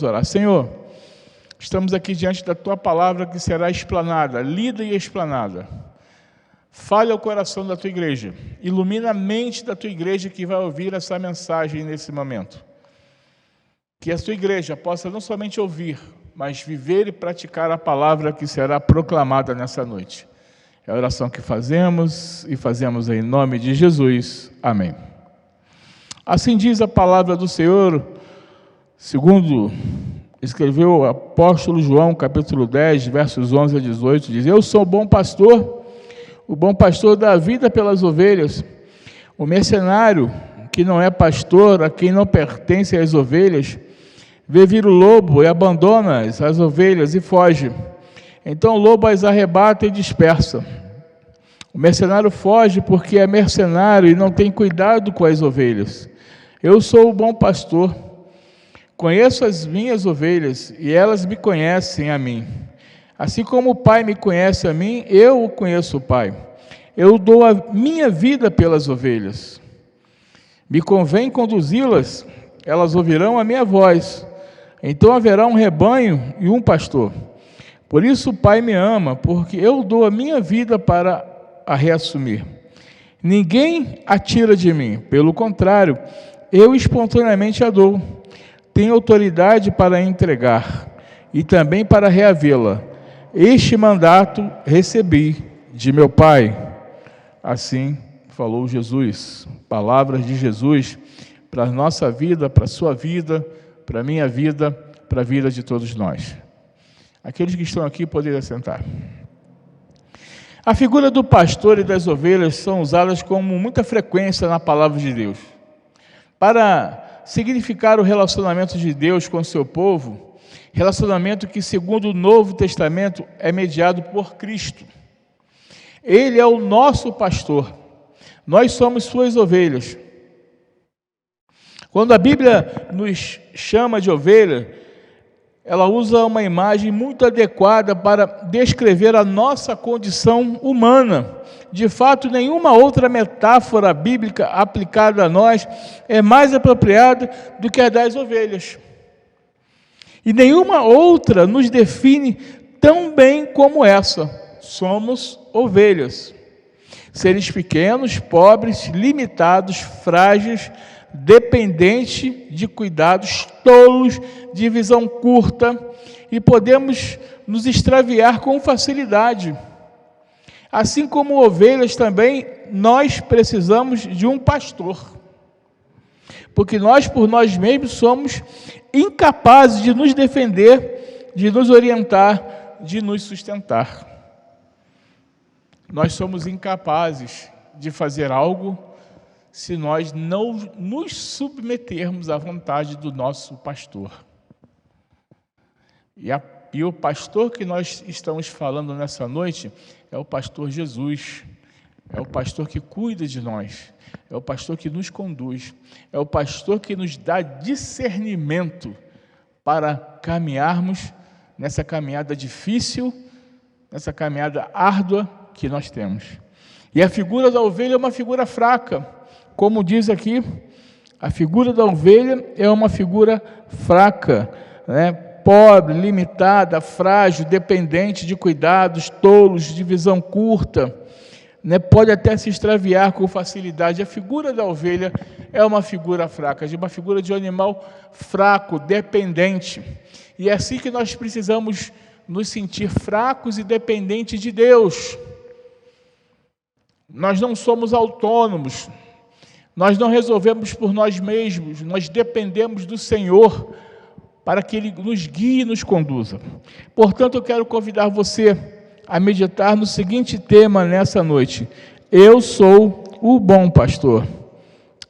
orar. Senhor, estamos aqui diante da Tua palavra que será explanada, lida e explanada. Fale ao coração da Tua igreja, ilumina a mente da Tua igreja que vai ouvir essa mensagem nesse momento. Que a Tua igreja possa não somente ouvir, mas viver e praticar a palavra que será proclamada nessa noite. É a oração que fazemos e fazemos em nome de Jesus. Amém. Assim diz a palavra do Senhor, segundo escreveu o apóstolo João, capítulo 10, versos 11 a 18, diz: Eu sou o bom pastor dá a vida pelas ovelhas. O mercenário, que não é pastor, a quem não pertence as ovelhas, vê vir o lobo e abandona as ovelhas e foge. Então o lobo as arrebata e dispersa. O mercenário foge porque é mercenário e não tem cuidado com as ovelhas. Eu sou o bom pastor, conheço as minhas ovelhas e elas me conhecem a mim. Assim como o Pai me conhece a mim, eu conheço o Pai. Eu dou a minha vida pelas ovelhas. Me convém conduzi-las, elas ouvirão a minha voz. Então haverá um rebanho e um pastor. Por isso o Pai me ama, porque eu dou a minha vida para a reassumir. Ninguém a tira de mim, pelo contrário, eu espontaneamente a dou. Tenho autoridade para entregar e também para reavê-la. Este mandato recebi de meu Pai. Assim falou Jesus. Palavras de Jesus para a nossa vida, para a sua vida, para a minha vida, para a vida de todos nós. Aqueles que estão aqui podem assentar. A figura do pastor e das ovelhas são usadas com muita frequência na palavra de Deus, para significar o relacionamento de Deus com o seu povo, relacionamento que, segundo o Novo Testamento, é mediado por Cristo. Ele é o nosso pastor, nós somos suas ovelhas. Quando a Bíblia nos chama de ovelha, ela usa uma imagem muito adequada para descrever a nossa condição humana. De fato, nenhuma outra metáfora bíblica aplicada a nós é mais apropriada do que a das ovelhas. E nenhuma outra nos define tão bem como essa. Somos ovelhas. Seres pequenos, pobres, limitados, frágeis, dependentes de cuidados tolos, de visão curta, e podemos nos extraviar com facilidade. Assim como ovelhas também, nós precisamos de um pastor, porque nós, por nós mesmos, somos incapazes de nos defender, de nos orientar, de nos sustentar. Nós somos incapazes de fazer algo se nós não nos submetermos à vontade do nosso pastor. E o pastor que nós estamos falando nessa noite é o pastor Jesus, é o pastor que cuida de nós, é o pastor que nos conduz, é o pastor que nos dá discernimento para caminharmos nessa caminhada difícil, nessa caminhada árdua que nós temos. E a figura da ovelha é uma figura fraca, como diz aqui, a figura da ovelha é uma figura fraca, né? Pobre, limitada, frágil, dependente de cuidados tolos, de visão curta, né? Pode até se extraviar com facilidade. A figura da ovelha é uma figura fraca, de uma figura de um animal fraco, dependente. E é assim que nós precisamos nos sentir fracos e dependentes de Deus. Nós não somos autônomos, nós não resolvemos por nós mesmos, nós dependemos do Senhor para que Ele nos guie e nos conduza. Portanto, eu quero convidar você a meditar no seguinte tema nessa noite: eu sou o bom pastor.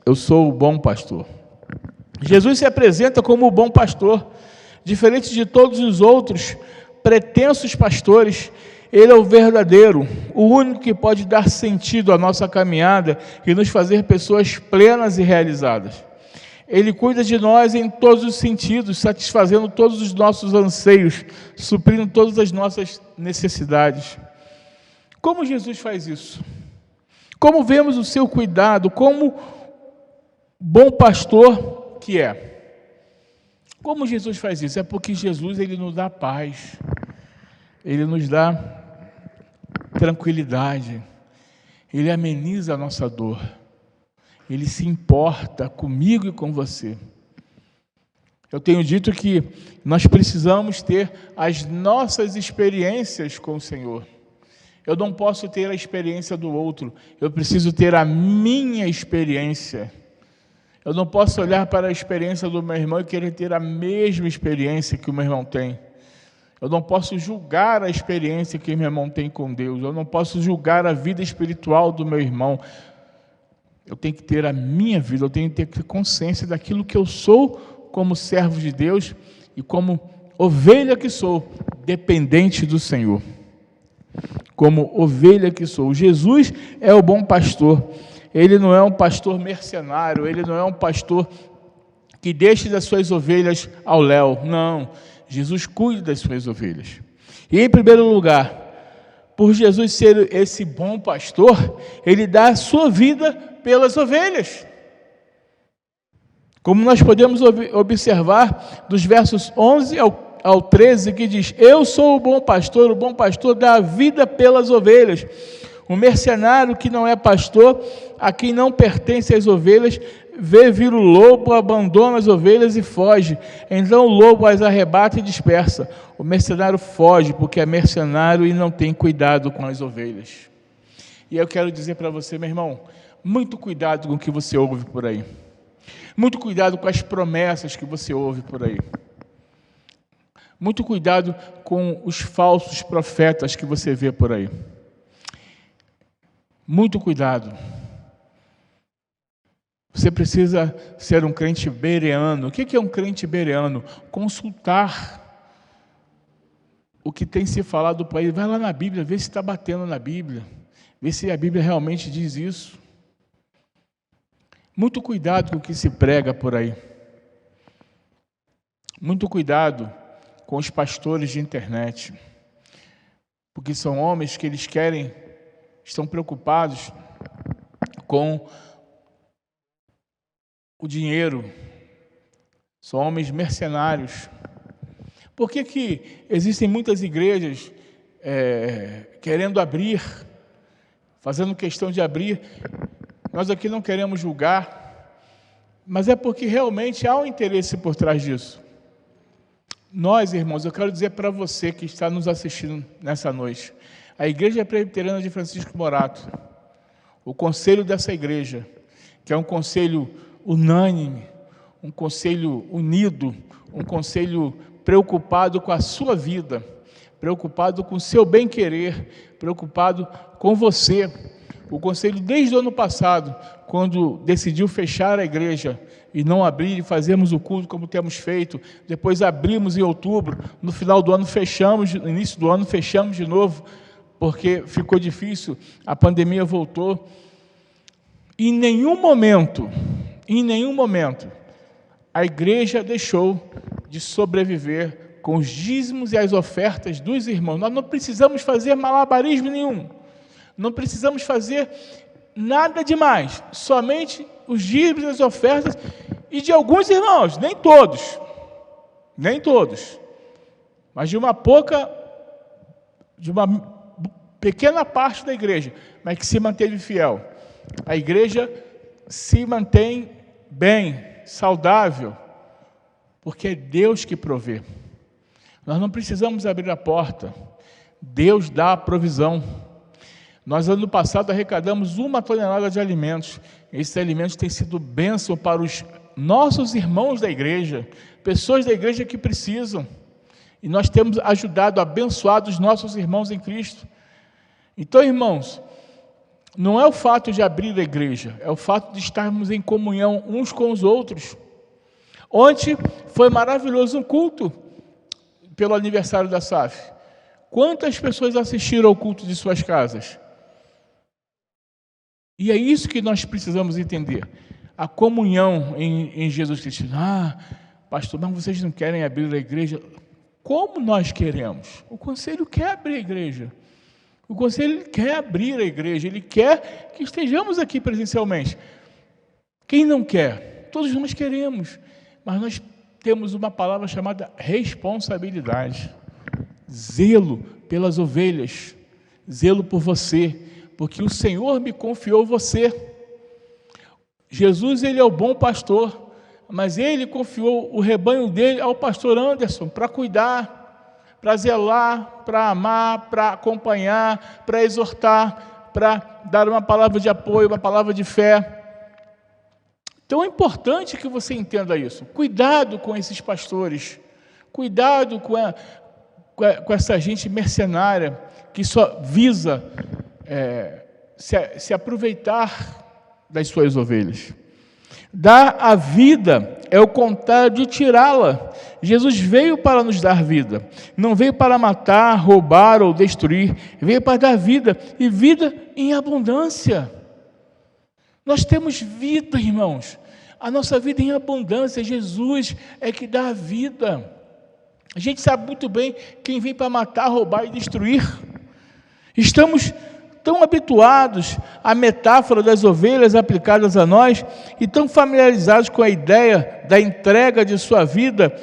Eu sou o bom pastor. Jesus se apresenta como o bom pastor, diferente de todos os outros pretensos pastores. Ele é o verdadeiro, o único que pode dar sentido à nossa caminhada e nos fazer pessoas plenas e realizadas. Ele cuida de nós em todos os sentidos, satisfazendo todos os nossos anseios, suprindo todas as nossas necessidades. Como Jesus faz isso? Como vemos o seu cuidado, como bom pastor que é? Como Jesus faz isso? É porque Jesus, ele nos dá paz, ele nos dá tranquilidade, ele ameniza a nossa dor, ele se importa comigo e com você. Eu tenho dito que nós precisamos ter as nossas experiências com o Senhor. Eu não posso ter a experiência do outro, eu preciso ter a minha experiência. Eu não posso olhar para a experiência do meu irmão e querer ter a mesma experiência que o meu irmão tem. Eu não posso julgar a experiência que o meu irmão tem com Deus. Eu não posso julgar a vida espiritual do meu irmão. Eu tenho que ter a minha vida, eu tenho que ter consciência daquilo que eu sou como servo de Deus e como ovelha que sou, dependente do Senhor. Como ovelha que sou. Jesus é o bom pastor. Ele não é um pastor mercenário, ele não é um pastor que deixe das suas ovelhas ao léu. Não, Jesus cuida das suas ovelhas. E em primeiro lugar, por Jesus ser esse bom pastor, ele dá a sua vida pelas ovelhas. Como nós podemos observar dos versos 11 ao 13, que diz: eu sou o bom pastor dá a vida pelas ovelhas. O mercenário que não é pastor, a quem não pertence as ovelhas, vê vir o lobo, abandona as ovelhas e foge. Então o lobo as arrebata e dispersa. O mercenário foge porque é mercenário e não tem cuidado com as ovelhas. E eu quero dizer para você, meu irmão, muito cuidado com o que você ouve por aí. Muito cuidado com as promessas que você ouve por aí. Muito cuidado com os falsos profetas que você vê por aí. Muito cuidado. Você precisa ser um crente bereano. O que é um crente bereano? Consultar o que tem se falado por aí. Vai lá na Bíblia, vê se está batendo na Bíblia. Vê se a Bíblia realmente diz isso. Muito cuidado com o que se prega por aí. Muito cuidado com os pastores de internet. Porque são homens que eles estão preocupados com o dinheiro. São homens mercenários. Por que existem muitas igrejas querendo abrir, fazendo questão de abrir? Nós aqui não queremos julgar, mas é porque realmente há um interesse por trás disso. Nós, irmãos, eu quero dizer para você que está nos assistindo nessa noite, a Igreja Presbiteriana de Francisco Morato, o conselho dessa igreja, que é um conselho unânime, um conselho unido, um conselho preocupado com a sua vida, preocupado com o seu bem-querer, preocupado com você. O conselho, desde o ano passado, quando decidiu fechar a igreja e não abrir e fazermos o culto como temos feito, depois abrimos em outubro, no final do ano fechamos, no início do ano fechamos de novo, porque ficou difícil, a pandemia voltou. Em nenhum momento, a igreja deixou de sobreviver com os dízimos e as ofertas dos irmãos. Nós não precisamos fazer malabarismo nenhum, não precisamos fazer nada demais, somente os dízimos e as ofertas, e de alguns irmãos, nem todos, mas de uma pequena parte da igreja, mas que se manteve fiel. A igreja se mantém bem, saudável, porque é Deus que provê. Nós não precisamos abrir a porta, Deus dá a provisão. Nós, ano passado, arrecadamos 1 tonelada de alimentos. Esses alimentos têm sido bênção para os nossos irmãos da igreja, pessoas da igreja que precisam. E nós temos ajudado, abençoado os nossos irmãos em Cristo. Então, irmãos, não é o fato de abrir a igreja, é o fato de estarmos em comunhão uns com os outros. Ontem foi maravilhoso um culto pelo aniversário da SAF. Quantas pessoas assistiram ao culto de suas casas? E é isso que nós precisamos entender. A comunhão em Jesus Cristo. Pastor, mas vocês não querem abrir a igreja? Como nós queremos? O conselho quer abrir a igreja. O conselho quer abrir a igreja. Ele quer que estejamos aqui presencialmente. Quem não quer? Todos nós queremos. Mas nós temos uma palavra chamada responsabilidade. Zelo pelas ovelhas, zelo por você, porque o Senhor me confiou você. Jesus, ele é o bom pastor, mas ele confiou o rebanho dele ao pastor Anderson para cuidar, para zelar, para amar, para acompanhar, para exortar, para dar uma palavra de apoio, uma palavra de fé. Então é importante que você entenda isso. Cuidado com esses pastores, cuidado com essa gente mercenária que só visa se aproveitar das suas ovelhas. Dar a vida é o contrário de tirá-la. Jesus veio para nos dar vida, não veio para matar, roubar ou destruir, veio para dar vida, e vida em abundância. Nós temos vida, irmãos, a nossa vida em abundância. Jesus é que dá a vida. A gente sabe muito bem quem vem para matar, roubar e destruir. Estamos tão habituados à metáfora das ovelhas aplicadas a nós e tão familiarizados com a ideia da entrega de sua vida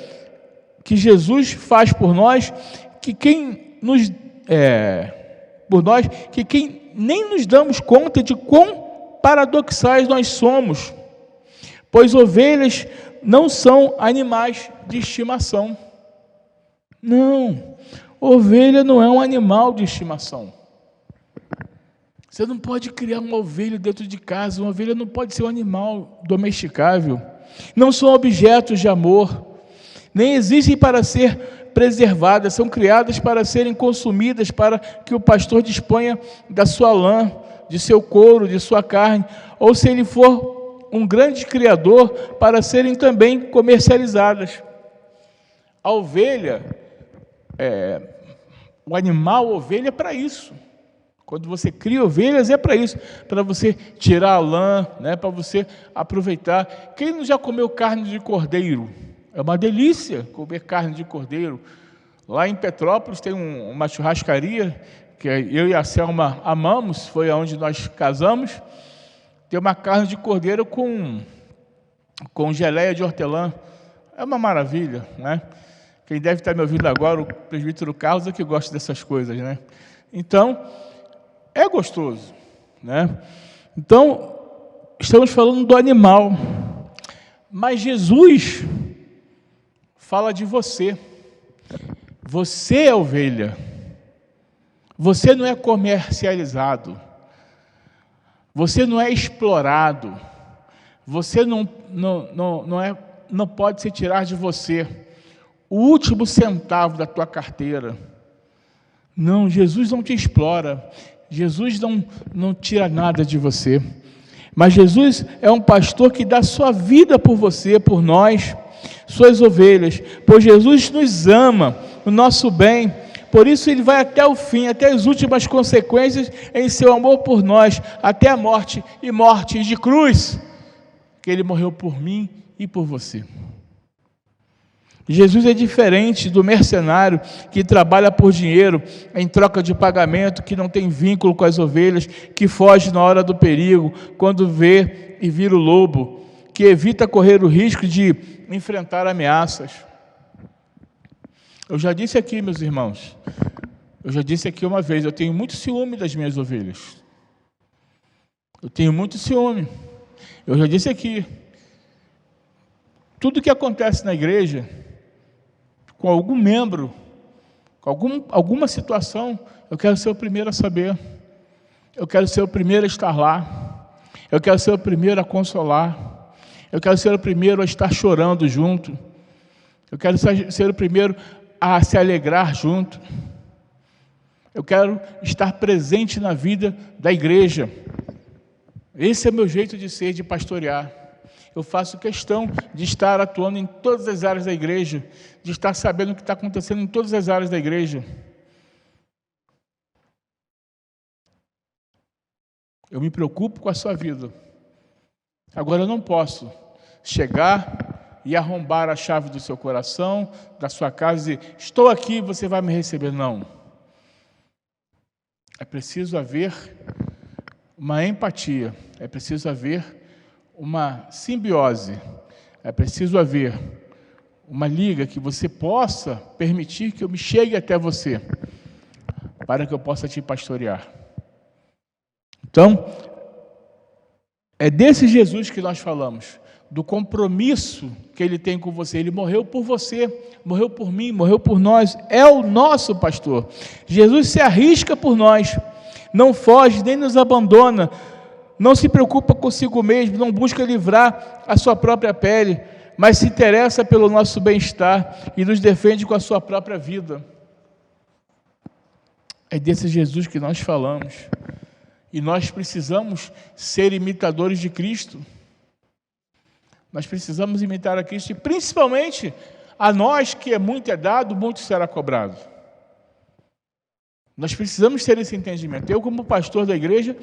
que Jesus faz por nós, que quem nem nos damos conta de quão paradoxais nós somos, pois ovelhas não são animais de estimação. Não, ovelha não é um animal de estimação. Você não pode criar uma ovelha dentro de casa. Uma ovelha não pode ser um animal domesticável. Não são objetos de amor. Nem existem para ser preservadas. São criadas para serem consumidas, para que o pastor disponha da sua lã, de seu couro, de sua carne. Ou se ele for um grande criador, para serem também comercializadas. A ovelha, o animal ovelha é para isso. Quando você cria ovelhas é para isso, para você tirar a lã, para você aproveitar. Quem não já comeu carne de cordeiro? É uma delícia comer carne de cordeiro. Lá em Petrópolis tem uma churrascaria, que eu e a Selma amamos, foi onde nós casamos. Tem uma carne de cordeiro com geleia de hortelã. É uma maravilha, né? Quem deve estar me ouvindo agora, o presbítero Carlos, é que gosta dessas coisas, né? Então, é gostoso, né? Então, estamos falando do animal, mas Jesus fala de você. Você é ovelha. Você não é comercializado. Você não é explorado. Você não pode se tirar de você o último centavo da tua carteira. Não, Jesus não te explora. Jesus não tira nada de você, mas Jesus é um pastor que dá sua vida por você, por nós, suas ovelhas, pois Jesus nos ama, o nosso bem, por isso ele vai até o fim, até as últimas consequências em seu amor por nós, até a morte e morte de cruz, que ele morreu por mim e por você. Jesus é diferente do mercenário que trabalha por dinheiro em troca de pagamento, que não tem vínculo com as ovelhas, que foge na hora do perigo, quando vê e vira o lobo, que evita correr o risco de enfrentar ameaças. Eu já disse aqui, meus irmãos, uma vez, eu tenho muito ciúme das minhas ovelhas. Eu tenho muito ciúme. Eu já disse aqui, tudo que acontece na igreja, com algum membro, com alguma situação, eu quero ser o primeiro a saber, eu quero ser o primeiro a estar lá, eu quero ser o primeiro a consolar, eu quero ser o primeiro a estar chorando junto, eu quero ser o primeiro a se alegrar junto, eu quero estar presente na vida da igreja. Esse é meu jeito de ser, de pastorear. Eu faço questão de estar atuando em todas as áreas da igreja, de estar sabendo o que está acontecendo em todas as áreas da igreja. Eu me preocupo com a sua vida. Agora eu não posso chegar e arrombar a chave do seu coração, da sua casa e dizer, estou aqui, você vai me receber. Não. É preciso haver uma empatia, é preciso haver uma simbiose, é preciso haver uma liga que você possa permitir que eu me chegue até você, para que eu possa te pastorear. Então, é desse Jesus que nós falamos, do compromisso que Ele tem com você. Ele morreu por você, morreu por mim, morreu por nós, é o nosso pastor. Jesus se arrisca por nós, não foge, nem nos abandona, não se preocupa consigo mesmo, não busca livrar a sua própria pele, mas se interessa pelo nosso bem-estar e nos defende com a sua própria vida. É desse Jesus que nós falamos. E nós precisamos ser imitadores de Cristo. Nós precisamos imitar a Cristo, e principalmente a nós que muito é dado, muito será cobrado. Nós precisamos ter esse entendimento. Eu, como pastor da igreja,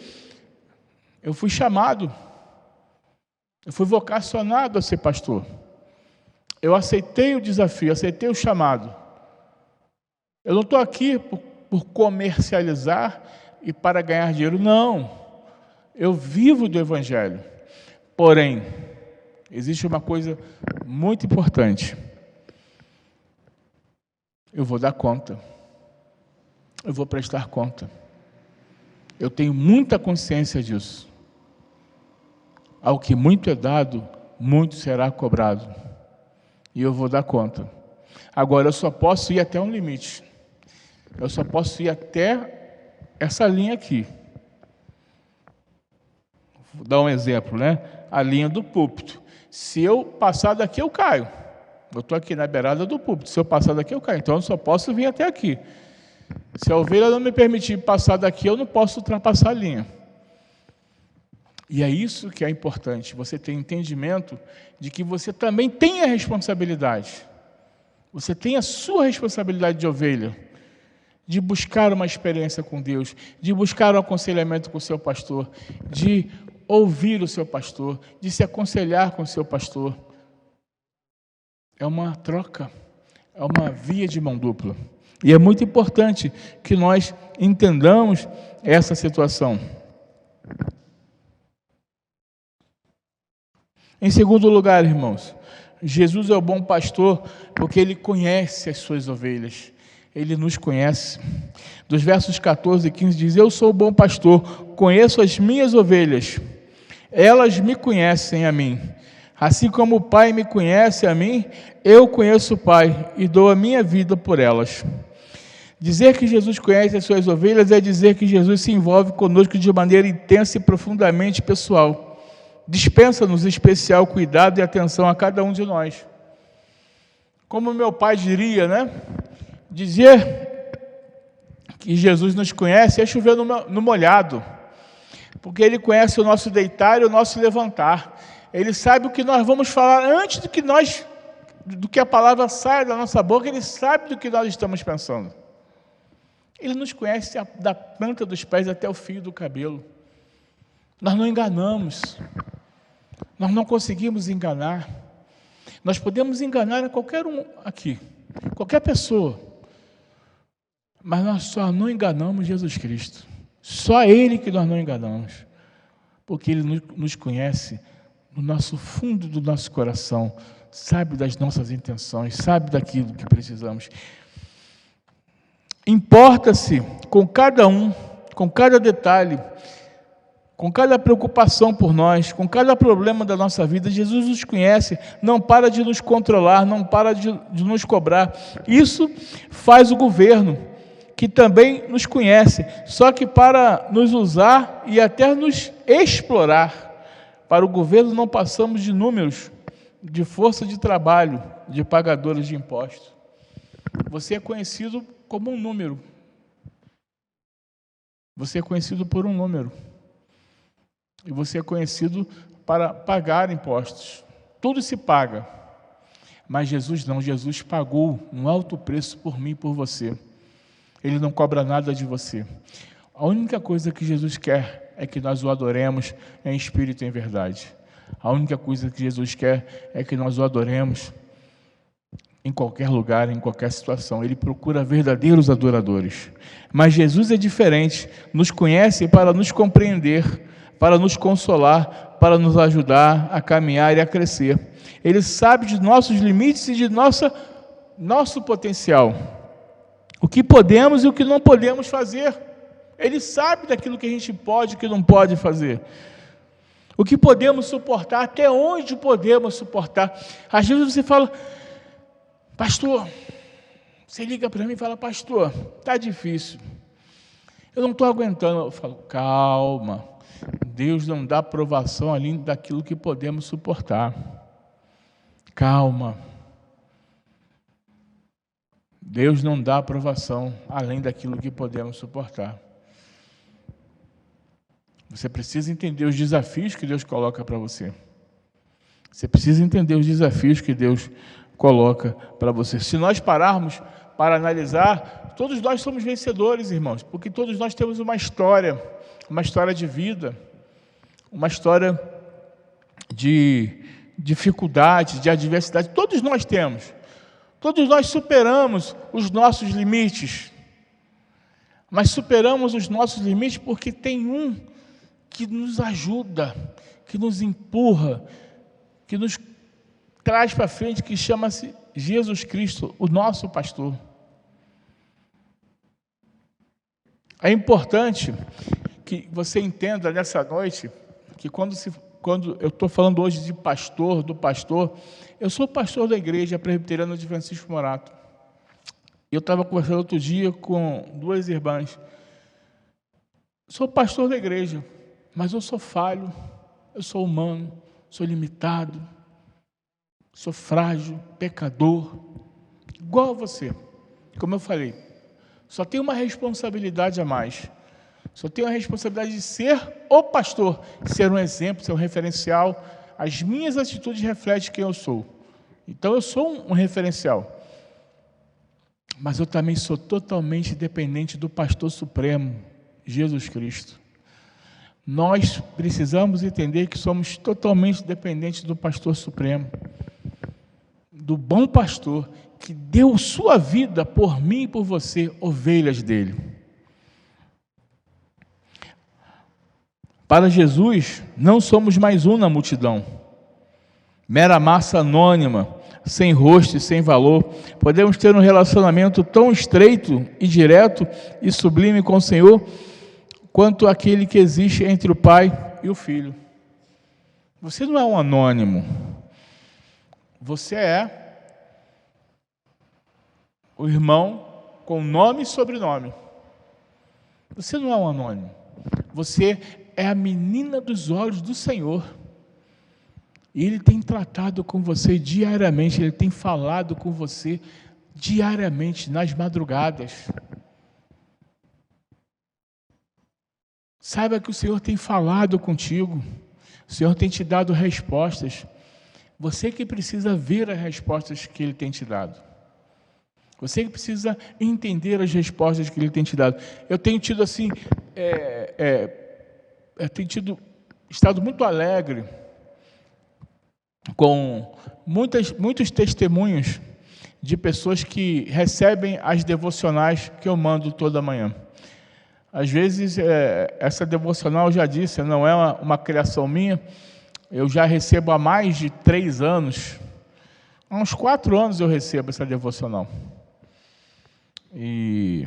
eu fui chamado, eu fui vocacionado a ser pastor. Eu aceitei o desafio, aceitei o chamado. Eu não estou aqui por comercializar e para ganhar dinheiro, não. Eu vivo do Evangelho. Porém, existe uma coisa muito importante. Eu vou dar conta. Eu vou prestar conta. Eu tenho muita consciência disso. Ao que muito é dado, muito será cobrado. E eu vou dar conta. Agora, eu só posso ir até um limite. Eu só posso ir até essa linha aqui. Vou dar um exemplo, né? A linha do púlpito. Se eu passar daqui, eu caio. Eu estou aqui na beirada do púlpito. Se eu passar daqui, eu caio. Então, eu só posso vir até aqui. Se a ovelha não me permitir passar daqui, eu não posso ultrapassar a linha. E é isso que é importante. Você ter entendimento de que você também tem a responsabilidade. Você tem a sua responsabilidade de ovelha. De buscar uma experiência com Deus. De buscar um aconselhamento com o seu pastor. De ouvir o seu pastor, de se aconselhar com o seu pastor. É uma troca, é uma via de mão dupla. E é muito importante que nós entendamos essa situação. Em segundo lugar, irmãos, Jesus é o bom pastor porque Ele conhece as suas ovelhas. Ele nos conhece. Dos versos 14 e 15 diz: eu sou o bom pastor, conheço as minhas ovelhas. Elas me conhecem a mim. Assim como o Pai me conhece a mim, eu conheço o Pai e dou a minha vida por elas. Dizer que Jesus conhece as suas ovelhas é dizer que Jesus se envolve conosco de maneira intensa e profundamente pessoal. Dispensa-nos especial cuidado e atenção a cada um de nós. Como meu pai diria, né? Dizer que Jesus nos conhece é chover no molhado. Porque Ele conhece o nosso deitar e o nosso levantar. Ele sabe o que nós vamos falar antes do que a palavra saia da nossa boca. Ele sabe do que nós estamos pensando. Ele nos conhece da planta dos pés até o fio do cabelo. Nós não enganamos. Nós não conseguimos enganar. Nós podemos enganar a qualquer um aqui, qualquer pessoa. Mas nós só não enganamos Jesus Cristo. Só Ele que nós não enganamos. Porque Ele nos conhece no nosso fundo do nosso coração. Sabe das nossas intenções, sabe daquilo que precisamos. Importa-se com cada um, com cada detalhe, com cada preocupação por nós, com cada problema da nossa vida. Jesus nos conhece, não para de nos controlar, não para de nos cobrar. Isso faz o governo, que também nos conhece, só que para nos usar e até nos explorar. Para o governo não passamos de números, de força de trabalho, de pagadores de impostos. Você é conhecido como um número. Você é conhecido por um número. E você é conhecido para pagar impostos. Tudo se paga. Mas Jesus não. Jesus pagou um alto preço por mim e por você. Ele não cobra nada de você. A única coisa que Jesus quer é que nós o adoremos em espírito e em verdade. A única coisa que Jesus quer é que nós o adoremos em qualquer lugar, em qualquer situação. Ele procura verdadeiros adoradores. Mas Jesus é diferente, nos conhece para nos compreender, para nos consolar, para nos ajudar a caminhar e a crescer. Ele sabe de nossos limites e de nosso potencial. O que podemos e o que não podemos fazer. Ele sabe daquilo que a gente pode e o que não pode fazer. O que podemos suportar, até onde podemos suportar. Às vezes você fala, pastor, você liga para mim e fala, pastor, está difícil. Eu não estou aguentando. Eu falo, calma. Deus não dá provação além daquilo que podemos suportar. Calma. Deus não dá aprovação além daquilo que podemos suportar. Você precisa entender os desafios que Deus coloca para você. Você precisa entender os desafios que Deus coloca para você. Se nós pararmos para analisar, todos nós somos vencedores, irmãos, porque todos nós temos uma história de vida, uma história de dificuldade, de adversidade. Todos nós temos. Todos nós superamos os nossos limites, mas superamos os nossos limites porque tem um que nos ajuda, que nos empurra, que nos traz para frente, que chama-se Jesus Cristo, o nosso pastor. É importante que você entenda nessa noite que quando eu estou falando hoje de pastor, do pastor, eu sou pastor da igreja presbiteriana de Francisco Morato. Eu estava conversando outro dia com duas irmãs. Sou pastor da igreja, mas eu sou falho, eu sou humano, sou limitado, sou frágil, pecador, igual a você. Como eu falei, só tenho uma responsabilidade a mais. Só tenho a responsabilidade de ser o pastor, ser um exemplo, ser um referencial. As minhas atitudes refletem quem eu sou. Então eu sou um referencial. Mas eu também sou totalmente dependente do pastor supremo, Jesus Cristo. Nós precisamos entender que somos totalmente dependentes do pastor supremo, do bom pastor, que deu sua vida por mim e por você, ovelhas dele. Para Jesus, não somos mais um na multidão, mera massa anônima, sem rosto e sem valor. Podemos ter um relacionamento tão estreito e direto e sublime com o Senhor, quanto aquele que existe entre o Pai e o Filho. Você não é um anônimo, você é o irmão com nome e sobrenome. Você não é um anônimo, você é a menina dos olhos do Senhor. E Ele tem tratado com você diariamente, Ele tem falado com você diariamente, nas madrugadas. Saiba que o Senhor tem falado contigo, o Senhor tem te dado respostas. Você que precisa ver as respostas que Ele tem te dado. Você que precisa entender as respostas que Ele tem te dado. Eu tenho tido assim, estado muito alegre com muitos testemunhos de pessoas que recebem as devocionais que eu mando toda manhã. Às vezes, essa devocional, eu já disse, não é uma criação minha, eu já recebo há mais de 3 anos, há uns 4 anos eu recebo essa devocional. E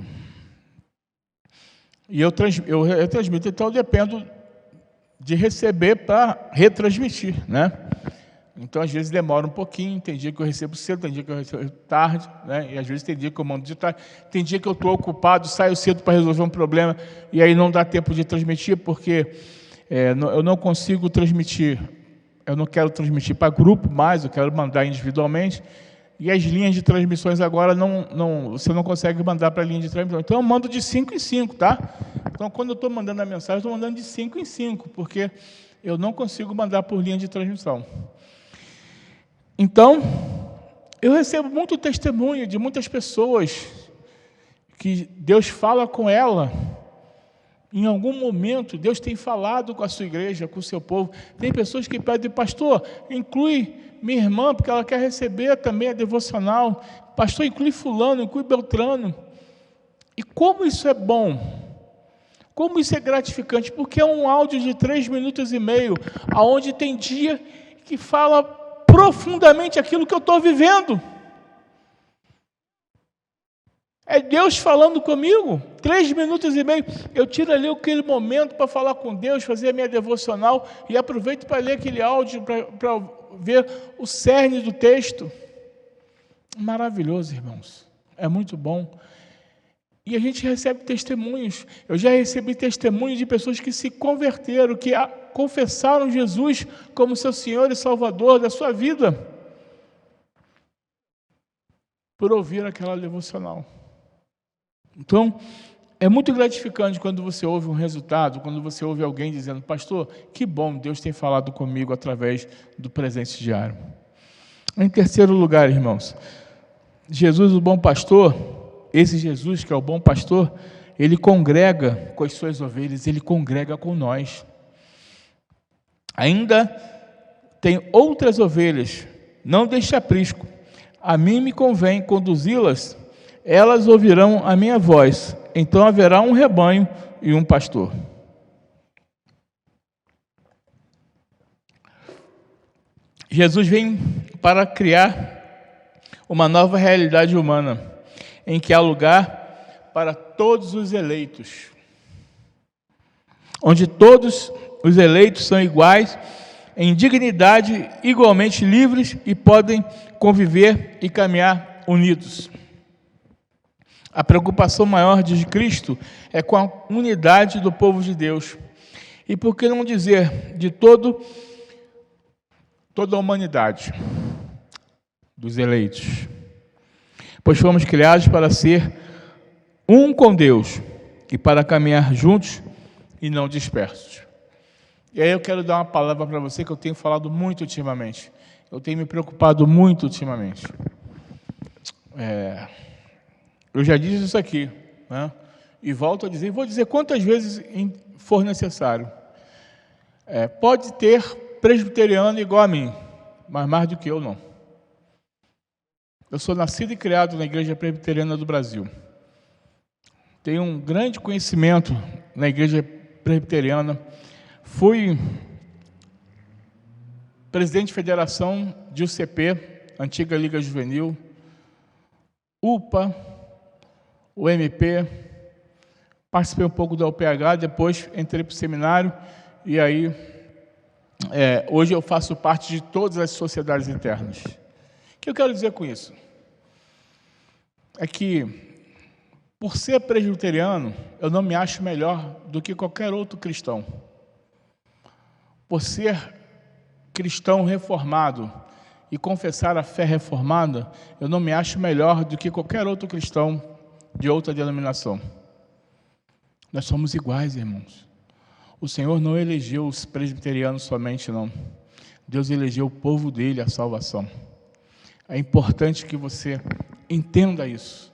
eu transmito, então eu dependo de receber para retransmitir, né? Então, às vezes demora um pouquinho, tem dia que eu recebo cedo, tem dia que eu recebo tarde, né? E às vezes tem dia que eu mando de tarde, tem dia que eu estou ocupado, saio cedo para resolver um problema, e aí não dá tempo de transmitir, porque eu não consigo transmitir, eu não quero transmitir para grupo mais, eu quero mandar individualmente, e as linhas de transmissões agora, você não consegue mandar para a linha de transmissão. Então, eu mando de 5 em 5, tá? Então, quando eu estou mandando a mensagem, eu estou mandando de 5 em 5, porque eu não consigo mandar por linha de transmissão. Então, eu recebo muito testemunho de muitas pessoas que Deus fala com ela. Em algum momento, Deus tem falado com a sua igreja, com o seu povo. Tem pessoas que pedem, pastor, inclui minha irmã, porque ela quer receber também a devocional. Pastor, inclui fulano, inclui Beltrano. E como isso é bom? Como isso é gratificante? Porque é um áudio de 3 minutos e meio, aonde tem dia que fala profundamente aquilo que eu estou vivendo. É Deus falando comigo, 3 minutos e meio. Eu tiro ali aquele momento para falar com Deus, fazer a minha devocional e aproveito para ler aquele áudio, para ver o cerne do texto. Maravilhoso, irmãos. É muito bom. E a gente recebe testemunhos. Eu já recebi testemunhos de pessoas que se converteram, que confessaram Jesus como seu Senhor e Salvador da sua vida, por ouvir aquela devocional. Então, é muito gratificante quando você ouve um resultado, quando você ouve alguém dizendo: pastor, que bom, Deus tem falado comigo através do presente diário. Em terceiro lugar, irmãos, Jesus, o bom pastor, esse Jesus que é o bom pastor, ele congrega com as suas ovelhas, ele congrega com nós. Ainda tem outras ovelhas, não deixe aprisco. A mim me convém conduzi-las, elas ouvirão a minha voz, então haverá um rebanho e um pastor. Jesus vem para criar uma nova realidade humana, em que há lugar para todos os eleitos, onde todos os eleitos são iguais, em dignidade, igualmente livres e podem conviver e caminhar unidos. A preocupação maior de Cristo é com a unidade do povo de Deus. E por que não dizer de toda a humanidade, dos eleitos? Pois fomos criados para ser um com Deus e para caminhar juntos e não dispersos. E aí eu quero dar uma palavra para você que eu tenho falado muito ultimamente. Eu tenho me preocupado muito ultimamente. Eu já disse isso aqui, né? E volto a dizer, e vou dizer quantas vezes for necessário. Pode ter presbiteriano igual a mim, mas mais do que eu não. Eu sou nascido e criado na Igreja Presbiteriana do Brasil. Tenho um grande conhecimento na Igreja Presbiteriana. Fui presidente de federação de UCP, antiga Liga Juvenil, UPA, UMP, participei um pouco da UPH, depois entrei para o seminário e aí hoje eu faço parte de todas as sociedades internas. O que eu quero dizer com isso? É que, por ser presbiteriano, eu não me acho melhor do que qualquer outro cristão. Por ser cristão reformado e confessar a fé reformada, eu não me acho melhor do que qualquer outro cristão de outra denominação. Nós somos iguais, irmãos. O Senhor não elegeu os presbiterianos somente, não. Deus elegeu o povo dele à salvação. É importante que você entenda isso.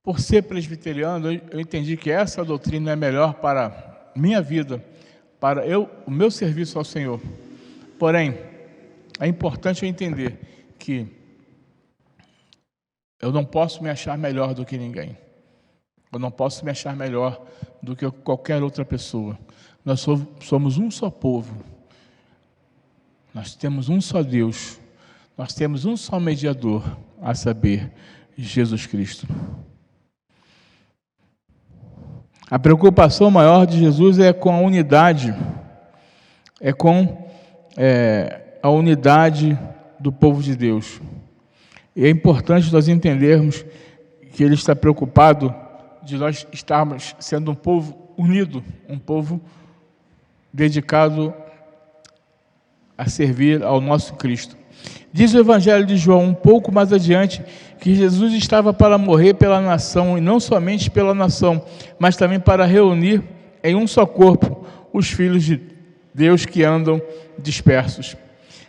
Por ser presbiteriano, eu entendi que essa doutrina é melhor para minha vida, para o meu serviço ao Senhor. Porém, é importante eu entender que eu não posso me achar melhor do que ninguém. Eu não posso me achar melhor do que qualquer outra pessoa. Nós somos um só povo. Nós temos um só Deus. Nós temos um só mediador, a saber, Jesus Cristo. A preocupação maior de Jesus é com a unidade, a unidade do povo de Deus. E é importante nós entendermos que Ele está preocupado de nós estarmos sendo um povo unido, um povo dedicado a servir ao nosso Cristo. Diz o Evangelho de João, um pouco mais adiante, que Jesus estava para morrer pela nação, e não somente pela nação, mas também para reunir em um só corpo os filhos de Deus que andam dispersos.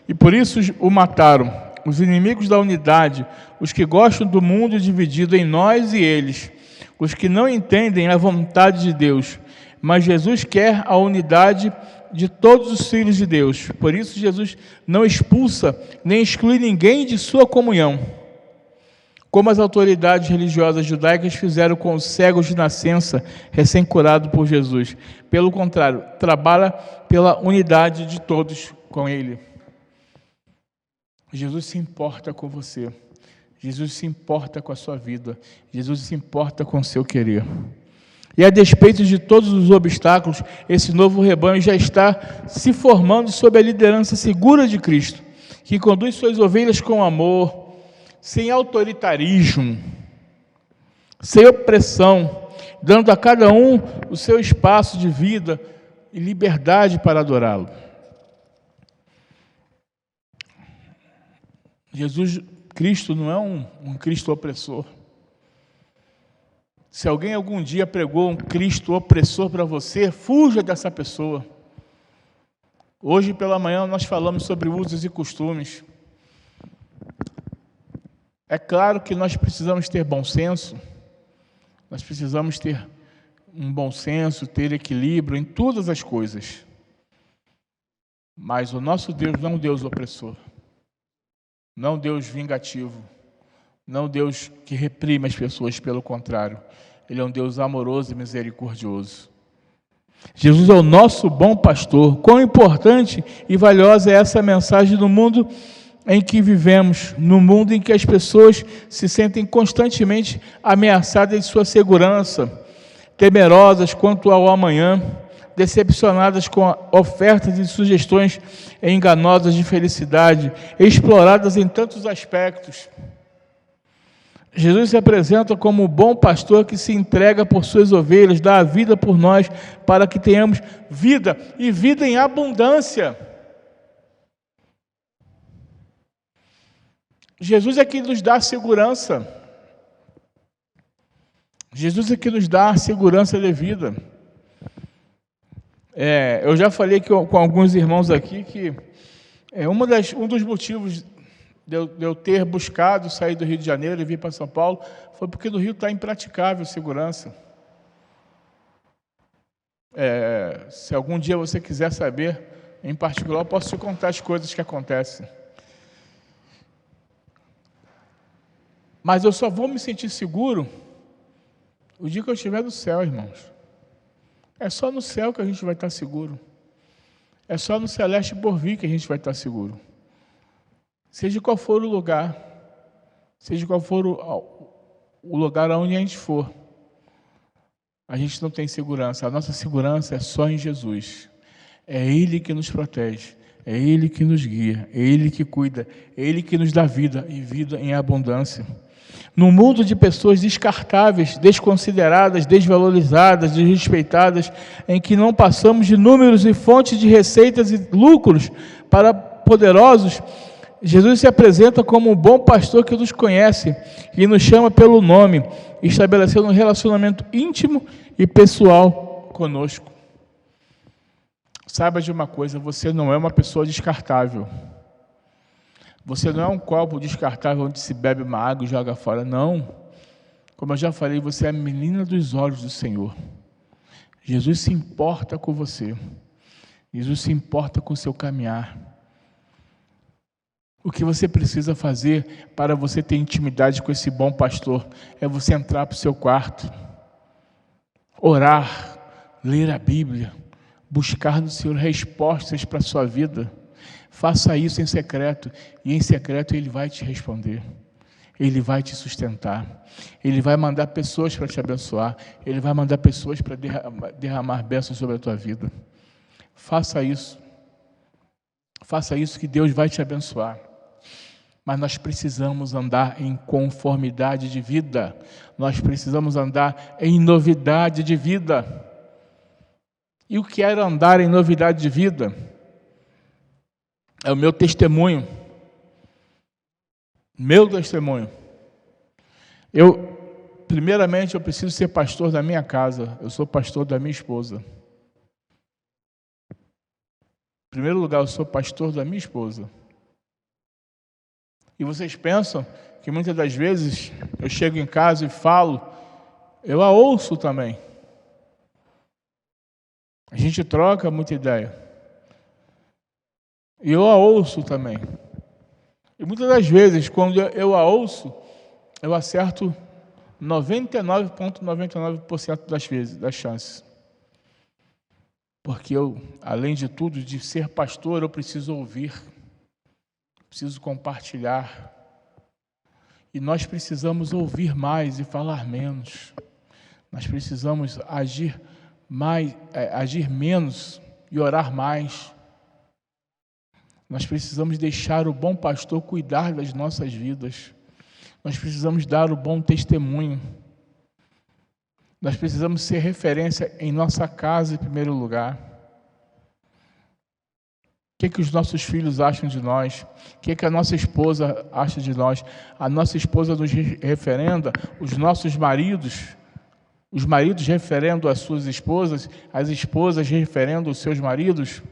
E por isso o mataram, os inimigos da unidade, os que gostam do mundo dividido em nós e eles, os que não entendem a vontade de Deus. Mas Jesus quer a unidade de todos os filhos de Deus. Por isso Jesus não expulsa nem exclui ninguém de sua comunhão. como as autoridades religiosas judaicas fizeram com os cegos de nascença recém-curado por Jesus. Pelo contrário, trabalha pela unidade de todos com Ele. Jesus se importa com você. Jesus se importa com a sua vida. Jesus se importa com o seu querer. E a despeito de todos os obstáculos, esse novo rebanho já está se formando sob a liderança segura de Cristo, que conduz suas ovelhas com amor, sem autoritarismo, sem opressão, dando a cada um o seu espaço de vida e liberdade para adorá-lo. Jesus Cristo não é um Cristo opressor. Se alguém algum dia pregou um Cristo opressor para você, fuja dessa pessoa. Hoje pela manhã nós falamos sobre usos e costumes. É claro que nós precisamos ter bom senso, nós precisamos ter um bom senso, ter equilíbrio em todas as coisas. Mas o nosso Deus não é um Deus opressor, não é um Deus vingativo, não é um Deus que reprime as pessoas, pelo contrário, Ele é um Deus amoroso e misericordioso. Jesus é o nosso bom pastor. Quão importante e valiosa é essa mensagem no mundo em que vivemos, no mundo em que as pessoas se sentem constantemente ameaçadas em sua segurança, temerosas quanto ao amanhã, decepcionadas com ofertas e sugestões enganosas de felicidade, exploradas em tantos aspectos. Jesus se apresenta como o bom pastor que se entrega por suas ovelhas, dá a vida por nós, para que tenhamos vida, e vida em abundância. Jesus é que nos dá segurança. Jesus é que nos dá a segurança de vida. Eu já falei com alguns irmãos aqui que um dos motivos de eu ter buscado sair do Rio de Janeiro e vir para São Paulo foi porque no Rio está impraticável segurança. Se algum dia você quiser saber, em particular, eu posso te contar as coisas que acontecem. Mas eu só vou me sentir seguro o dia que eu estiver no céu, irmãos. É só no céu que a gente vai estar seguro. É só no celeste por vir que a gente vai estar seguro. Seja qual for o lugar, seja qual for o lugar aonde a gente for, a gente não tem segurança. A nossa segurança é só em Jesus. É Ele que nos protege, é Ele que nos guia, é Ele que cuida, é Ele que nos dá vida e vida em abundância. Num mundo de pessoas descartáveis, desconsideradas, desvalorizadas, desrespeitadas, em que não passamos de números e fontes de receitas e lucros para poderosos, Jesus se apresenta como um bom pastor que nos conhece e nos chama pelo nome, estabelecendo um relacionamento íntimo e pessoal conosco. Saiba de uma coisa, você não é uma pessoa descartável. Você não é um copo descartável onde se bebe uma água e joga fora, não. Como eu já falei, você é a menina dos olhos do Senhor. Jesus se importa com você. Jesus se importa com o seu caminhar. O que você precisa fazer para você ter intimidade com esse bom pastor é você entrar para o seu quarto, orar, ler a Bíblia, buscar no Senhor respostas para a sua vida. Faça isso em secreto, e em secreto Ele vai te responder, Ele vai te sustentar, Ele vai mandar pessoas para te abençoar, Ele vai mandar pessoas para derramar bênçãos sobre a tua vida. Faça isso que Deus vai te abençoar. Mas nós precisamos andar em conformidade de vida, nós precisamos andar em novidade de vida. E o que é andar em novidade de vida? É o meu testemunho. Meu testemunho. Primeiramente, eu preciso ser pastor da minha casa. Eu sou pastor da minha esposa. Em primeiro lugar, eu sou pastor da minha esposa. E vocês pensam que muitas das vezes eu chego em casa e falo, eu a ouço também. A gente troca muita ideia. E eu a ouço também. E muitas das vezes, quando eu a ouço, eu acerto 99,99% das vezes, das chances. Porque eu, além de tudo, de ser pastor, eu preciso ouvir, preciso compartilhar. E nós precisamos ouvir mais e falar menos. Nós precisamos agir menos e orar mais. Nós precisamos deixar o bom pastor cuidar das nossas vidas. Nós precisamos dar o bom testemunho. Nós precisamos ser referência em nossa casa em primeiro lugar. O que os nossos filhos acham de nós? O que a nossa esposa acha de nós? A nossa esposa nos referenda, os nossos maridos, os maridos referendam as suas esposas, as esposas referendam os seus maridos.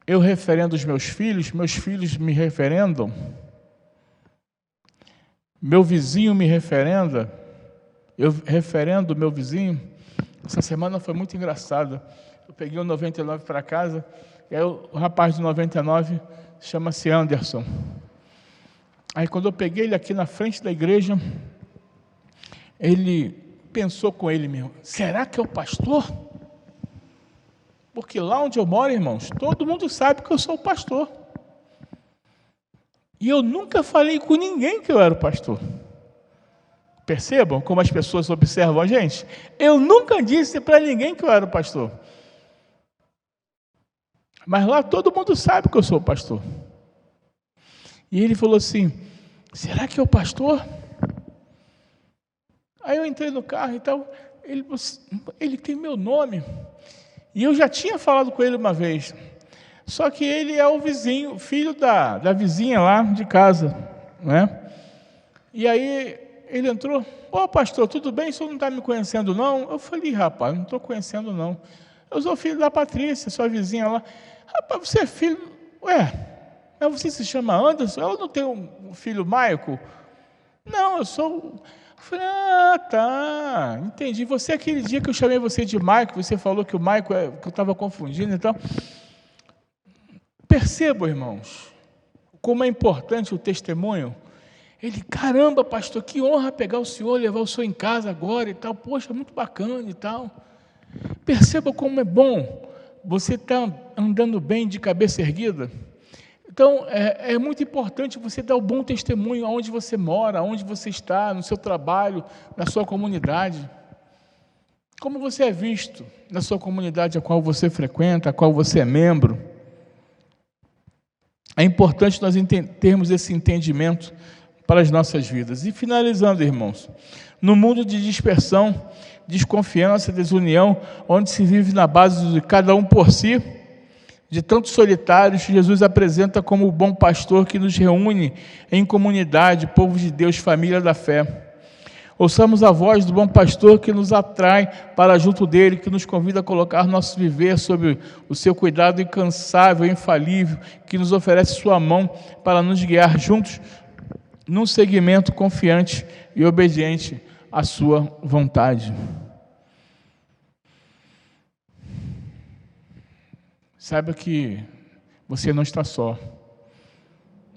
Eu referendo os meus filhos me referendam. Meu vizinho me referenda, eu referendo o meu vizinho. Essa semana foi muito engraçada. Eu peguei o 99 para casa, e aí o rapaz de 99 chama-se Anderson. Aí quando eu peguei ele aqui na frente da igreja, ele pensou com ele mesmo, será que é o pastor? Porque lá onde eu moro, irmãos, todo mundo sabe que eu sou o pastor. E eu nunca falei com ninguém que eu era o pastor. Percebam como as pessoas observam a gente? Eu nunca disse para ninguém que eu era o pastor. Mas lá todo mundo sabe que eu sou o pastor. E ele falou assim, será que é o pastor? Aí eu entrei no carro e tal, ele tem meu nome. E eu já tinha falado com ele uma vez. Só que ele é o vizinho, filho da vizinha lá de casa, né? E aí ele entrou, pastor, tudo bem? O senhor não está me conhecendo não? Eu falei, rapaz, não estou conhecendo não. Eu sou filho da Patrícia, sua vizinha lá. Rapaz, você é filho... mas você se chama Anderson? Ela não tem um filho Maico? Não, eu sou... Eu falei, tá, entendi. Você, aquele dia que eu chamei você de Maico, você falou que o Maico, que eu estava confundindo, então... Percebam, irmãos, como é importante o testemunho. Ele, caramba, pastor, que honra pegar o senhor, levar o senhor em casa agora e tal. Poxa, muito bacana e tal. Perceba como é bom você estar andando bem de cabeça erguida. Então, é muito importante você dar o bom testemunho aonde você mora, aonde você está, no seu trabalho, na sua comunidade. Como você é visto na sua comunidade a qual você frequenta, a qual você é membro. É importante nós termos esse entendimento para as nossas vidas. E finalizando, irmãos, no mundo de dispersão, desconfiança, desunião, onde se vive na base de cada um por si, de tantos solitários, Jesus apresenta como o bom pastor que nos reúne em comunidade, povo de Deus, família da fé. Ouçamos a voz do bom pastor que nos atrai para junto dele, que nos convida a colocar nosso viver sob o seu cuidado incansável, infalível, que nos oferece sua mão para nos guiar juntos num segmento confiante e obediente à sua vontade. Saiba que você não está só.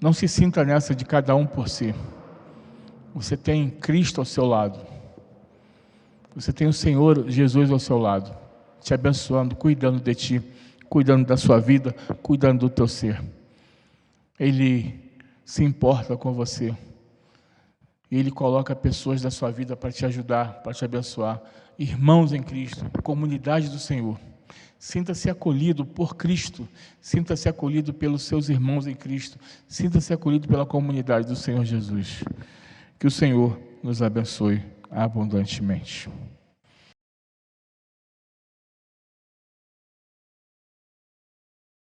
Não se sinta nessa de cada um por si. Você tem Cristo ao seu lado. Você tem o Senhor Jesus ao seu lado, te abençoando, cuidando de ti, cuidando da sua vida, cuidando do teu ser. Ele se importa com você. Ele coloca pessoas da sua vida para te ajudar, para te abençoar. Irmãos em Cristo, comunidade do Senhor. Sinta-se acolhido por Cristo. Sinta-se acolhido pelos seus irmãos em Cristo. Sinta-se acolhido pela comunidade do Senhor Jesus. Que o Senhor nos abençoe abundantemente.